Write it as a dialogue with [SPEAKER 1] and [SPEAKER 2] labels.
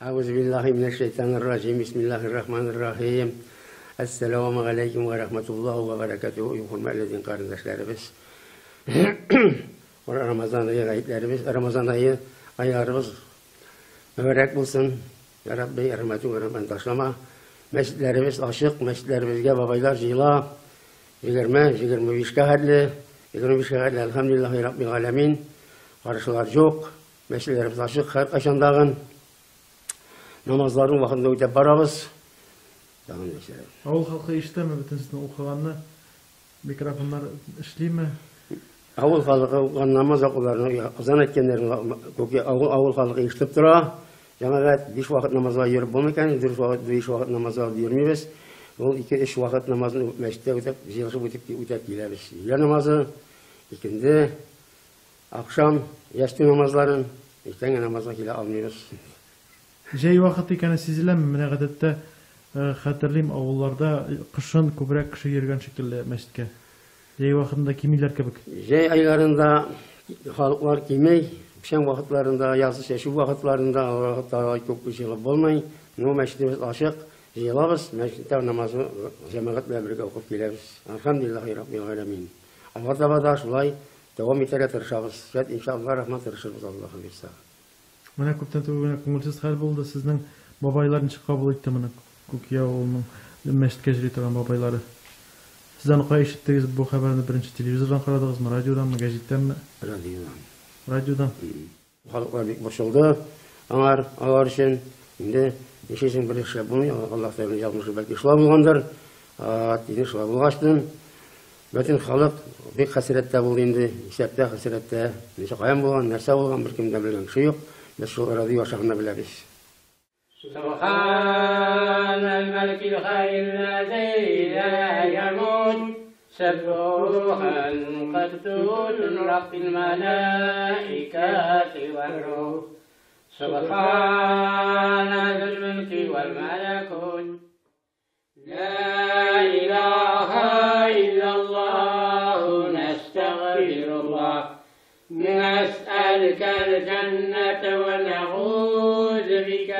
[SPEAKER 1] أعوذ بالله من الشيطان الرجيم بسم الله الرحمن الرحيم Assalamu alaikum ve rahmetullahi ve berekatuhu. Hürmetli kardeşlerimiz. Ramazan ayı gayetlerimiz, Ramazan ayı ayarımız mübarek bulsun. Ya Rabbi rahmetin ve rahmet taşlama. Mescidlerimiz açık, mescidlerimizde babaylar jila. 20 şehirli, 20 şehirli elhamdülillahi Rabbil alemin. Karışılar yok. Mescidlerimiz açık, her kaşandağın. Namazların vaxtında ötep barabız.
[SPEAKER 2] Ауыл халқы ишетеме бүтін сіздің оқығанны? Микрофондар ішлей ме?
[SPEAKER 1] Ауыл халқы оқыған намаз оқуларын азан еткендерін ауыл халқы ишетіп тұра. Жаңағы 5 уақыт намазға үйріп болмайкен, 5 уақыт намазға үйрмейбіз. Ол 2-3 уақыт намазын мәшітте өтеп, жиылшып өтеп келеміз. Үйе намазы, екінде, ақшам, ясты намазларын, ертеңгі намазға келе алмайбыз.
[SPEAKER 2] Жай уақыт екені сезілем, міне ғадетте хәтерлим авылларда кышын күбрәк кеше йөргән шикелле мәчеткә. Җәй вакытында кимиләр кебек.
[SPEAKER 1] Җәй айларында халыклар кимей, пешән вакытларында, язгы чәчү вакытларында күп кешелек булмый. Ну мәчетебез ачык, җыелабыз, мәчеттә намазны җәмәгать белән бергә укып киләбез. Алхамдулиллаһи раббил аламин. Аллаһ да шулай дәвам итәргә тырышабыз. Иншаллаһ рахмат тырышабыз Аллаһ бирсә.
[SPEAKER 2] Менә күптән түгел күңелсез хәл булды. Сезнең бабайлар ничек кабул итте моны? Күкия авылының мәчеткә йөри торган бабайлары. Сез аны кая ишеттегез бу хәбәрне? Беренче телевизордан карадыгызмы, радиоданмы, газеттәнме?
[SPEAKER 1] Радиодан.
[SPEAKER 2] Радиодан.
[SPEAKER 1] Халыклар бик борчылды. Алар өчен инде ничәсен бер эшләп булмый. Аллаһ Тәгалә язмышы бәлки шулай булгандыр. Инде шулай булгачлы. Бөтен халык бик хәсрәттә булды инде. Исәптә хәсрәттә. Ничә каян булган, нәрсә булган, беркем дә белгән кеше юк. Без шул радио ашагында беләбез.
[SPEAKER 3] سبحان الملك الحي الذي لا يموت سبوحا قدوس رب الملائكة والروح سبحان ذي الملك والملكوت لا إله إلا الله نستغفر الله نسألك الجنة ونعوذ بك